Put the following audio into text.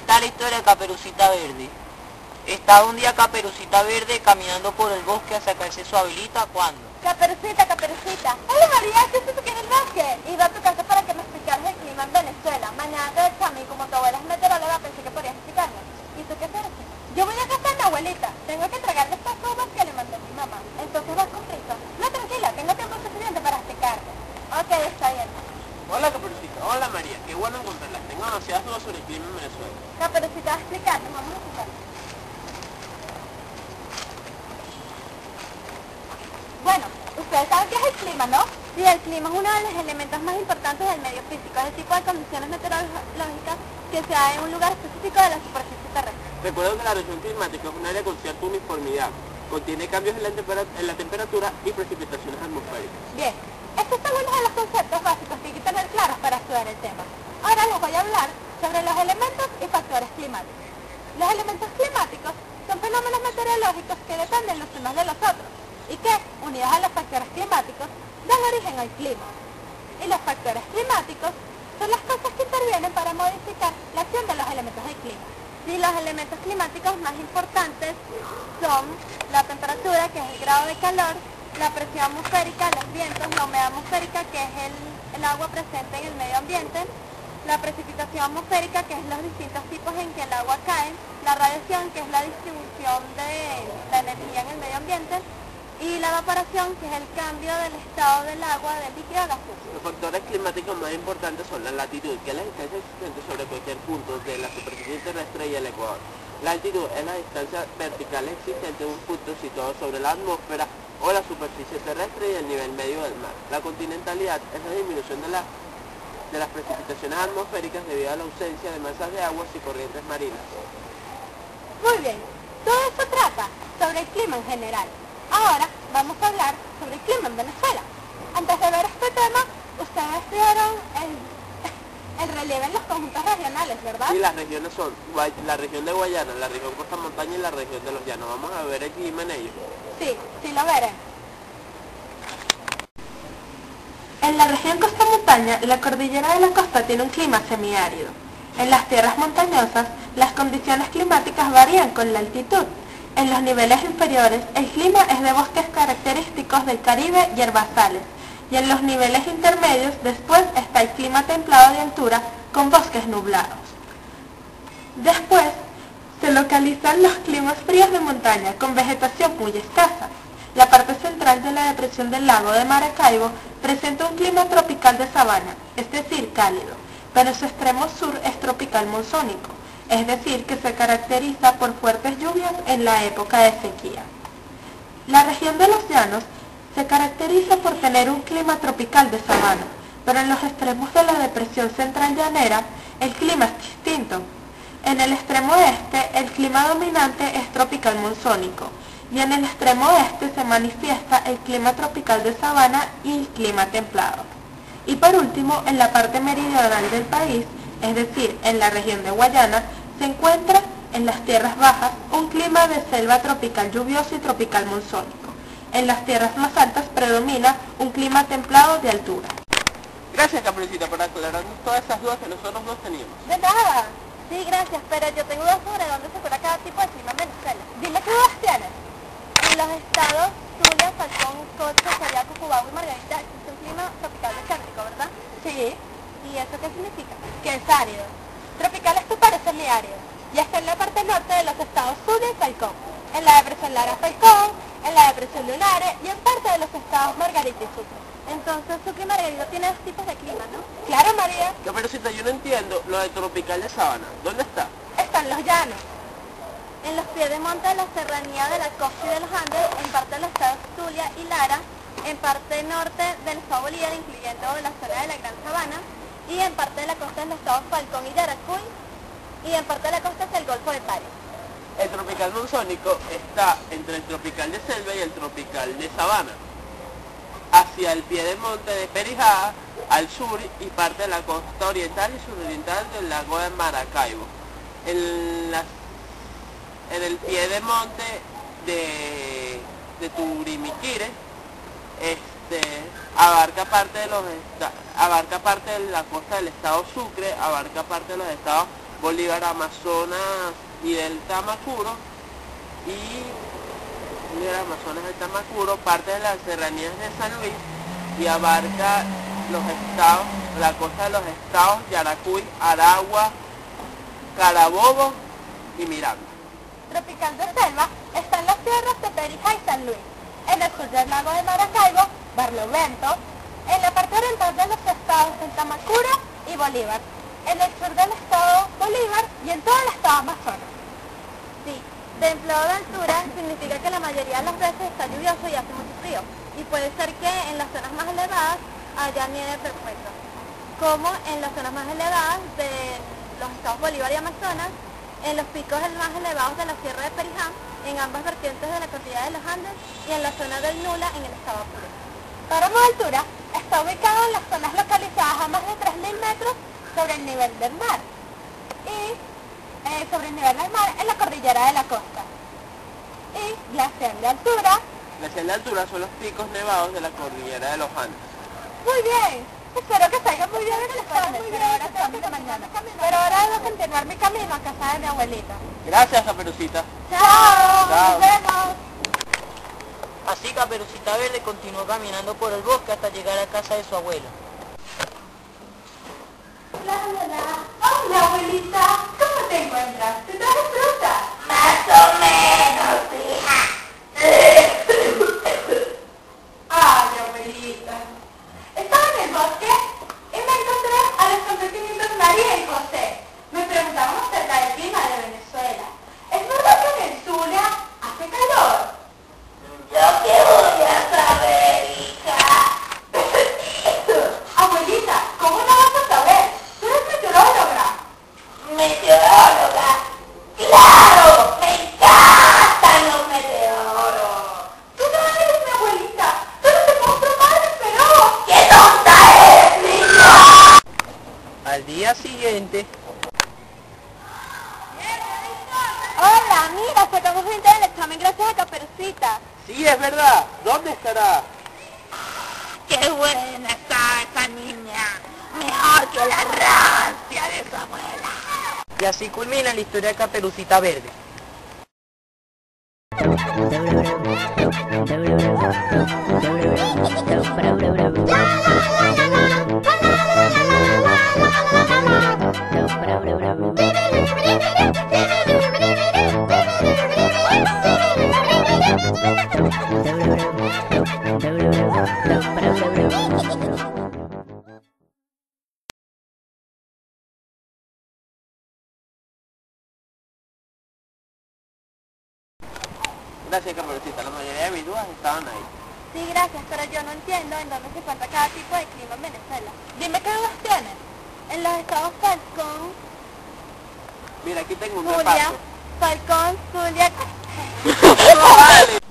está la historia de Caperucita Verde. Estaba un día Caperucita Verde caminando por el bosque a sacarse su abuelita cuando... Caperucita, Caperucita. Hola María, ¿qué es eso que en el bosque? Iba a tu casa para que me explicaras el clima en Venezuela. Mañana te examen y como tu abuela es meteoróloga pensé que podrías explicarme. ¿Y tú qué haces? Yo voy a casa de mi abuelita. Tengo que entregarle estas uvas que le mandé a mi mamá. Entonces vas con prisa. No, tranquila, tengo tiempo suficiente para explicarte. Ok, está bien. Hola Caperucita, hola María, qué bueno encontrarlas. Tengo demasiadas dudas sobre el clima en Venezuela. Caperucita va a explicarme, vamos a escuchar. Bueno, ustedes saben qué es el clima, ¿no? Sí, el clima es uno de los elementos más importantes del medio físico. Es el tipo de condiciones meteorológicas que se da en un lugar específico de la superficie terrestre. Recuerdo que la región climática es un área con cierta uniformidad. Contiene cambios en la temperatura y precipitaciones atmosféricas. Bien, estos son algunos de los conceptos básicos que hay que tener claros para estudiar el tema. Ahora les voy a hablar sobre los elementos y factores climáticos. Los elementos climáticos son fenómenos meteorológicos que dependen los unos de los otros y que, unidos a los factores climáticos, dan origen al clima. Y los factores climáticos son las cosas que intervienen para modificar la acción de los elementos del clima. Y los elementos climáticos más importantes son la temperatura, que es el grado de calor, la presión atmosférica, los vientos, la humedad atmosférica, que es el agua presente en el medio ambiente, la precipitación atmosférica, que es los distintos tipos en que el agua cae, la radiación, que es la distribución de la energía en el medio ambiente, y la evaporación, que es el cambio del estado del agua del líquido a gaseoso. Los factores climáticos más importantes son la latitud, que es la distancia existente sobre cualquier punto de la superficie terrestre y el ecuador. La altitud es la distancia vertical existente en un punto situado sobre la atmósfera o la superficie terrestre y el nivel medio del mar. La continentalidad es la disminución de las precipitaciones atmosféricas debido a la ausencia de masas de aguas y corrientes marinas. Muy bien, todo esto trata sobre el clima en general. Ahora vamos a hablar sobre el clima en Venezuela. Antes de ver este tema, ustedes estudiaron el relieve en los conjuntos regionales, ¿verdad? Sí, las regiones son la región de Guayana, la región costa montaña y la región de los llanos. Vamos a ver el clima en ellos. Sí, sí lo veré. En la región costa montaña, la cordillera de la costa tiene un clima semiárido. En las tierras montañosas, las condiciones climáticas varían con la altitud. En los niveles inferiores, el clima es de bosques característicos del Caribe y herbazales, y en los niveles intermedios, después está el clima templado de altura con bosques nublados. Después, se localizan los climas fríos de montaña con vegetación muy escasa. La parte central de la depresión del lago de Maracaibo presenta un clima tropical de sabana, es decir, cálido, pero su extremo sur es tropical monzónico, es decir, que se caracteriza por fuertes lluvias en la época de sequía. La región de los llanos se caracteriza por tener un clima tropical de sabana, pero en los extremos de la depresión central llanera el clima es distinto. En el extremo este el clima dominante es tropical monzónico y en el extremo oeste se manifiesta el clima tropical de sabana y el clima templado. Y por último, en la parte meridional del país, es decir, en la región de Guayana, se encuentra en las tierras bajas un clima de selva tropical lluvioso y tropical monzónico. En las tierras más altas predomina un clima templado de altura. Gracias Caperucita por aclararnos todas esas dudas que nosotros no teníamos. De nada. Sí, gracias, pero yo tengo dudas sobre dónde se cura cada tipo de clima en Venezuela. Dime qué dudas tienes. En los estados Zulia, Falcón, Cocho, Cariaco, Cubao y Margarita existe un clima tropical desértico, ¿verdad? Sí. ¿Y eso qué significa? Que es árido. Tropical esto parece semiárido. Y está en la parte norte de los estados Zulia y Falcón. En la depresión Lara Falcón, en la depresión Lunares y en parte de los estados Margarita y Sucre. Entonces Sucre y Margarita tienen dos tipos de clima, ¿no? Claro, María. Caperucita, yo no entiendo lo de tropical de sabana. ¿Dónde está? Están los llanos. En los pies de monte de la serranía de la costa y de los Andes, en parte de los estados Zulia y Lara, en parte norte del estado Bolívar, incluyendo la zona de la Gran Sabana, y en parte de la costa de los estados Falcón y Yaracuy, y en parte de la costa hacia el Golfo de Paria. El tropical monzónico está entre el tropical de selva y el tropical de sabana, hacia el pie de monte de Perijá, al sur y parte de la costa oriental y suroriental del lago de Maracaibo. En el pie de monte de Turimiquire, abarca parte de la costa del estado Sucre, abarca parte de los estados Bolívar, Amazonas y del Tamacuro, parte de las serranías de San Luis y abarca la costa de los estados Yaracuy, Aragua, Carabobo y Miranda. Tropical de selva están las tierras de Perijá y San Luis, en el sur del lago de Maracaibo, Barlovento, en la parte oriental de los estados de Tamacuro y Bolívar, en el sur del estado Bolívar y en todo el estado Amazonas. Sí, de empleo de altura significa que la mayoría de las veces está lluvioso y hace mucho frío, y puede ser que en las zonas más elevadas haya nieve perfecta, como en las zonas más elevadas de los estados Bolívar y Amazonas, en los picos más elevados de la Sierra de Perijá, en ambas vertientes de la cordillera de los Andes y en la zona del Nula en el estado Apure. Páramo de Altura está ubicado en las zonas localizadas a más de 3.000 metros sobre el nivel del mar y sobre el nivel del mar en la cordillera de la costa. Y Glaciar de Altura. Glaciar de Altura son los picos nevados de la cordillera de los Andes. Muy bien. Espero que salga muy bien en el examen, pero ahora tengo que mañana. Pero ahora debo continuar mi camino a casa de mi abuelita. Gracias, Caperucita. ¡Chao! Chao. ¡Nos vemos! Así Caperucita Verde continuó caminando por el bosque hasta llegar a casa de su abuela. Hola, abuelita. ¿Cómo te encuentras? ¿Te traes fruta? Más o menos, hija. Ay, abuelita. Estaba en el bosque y me encontré a los campesinos María y José. Me preguntaban acerca del clima de Venezuela. ¿Es verdad que en el Zulia hace calor? Yo qué voy a saber, hija. Abuelita, ¿cómo no vas a saber? Tú eres meteoróloga. ¿Meteoróloga? ¡Claro! ¡Me encantan los meteoros! Tú no eres mi abuelita. Tú eres el monstruo madre, pero... ¡Qué tonta eres, niña! Al día siguiente, Hola, mira, sacamos 20 del examen gracias a Caperucita. Sí, es verdad. ¿Dónde estará? ¡Qué buena está esa niña! Mejor que la rancia de su abuela. y así culmina la historia de Caperucita Verde. Gracias, Caperucita. La mayoría de mis dudas estaban ahí. Sí, gracias, pero yo no entiendo en dónde se encuentra cada tipo de clima en Venezuela. Dime qué dudas tienes. En los estados Falcón, Mira, aquí tengo un Zulia, repaso. Falcón, Zulia... ¡No vale!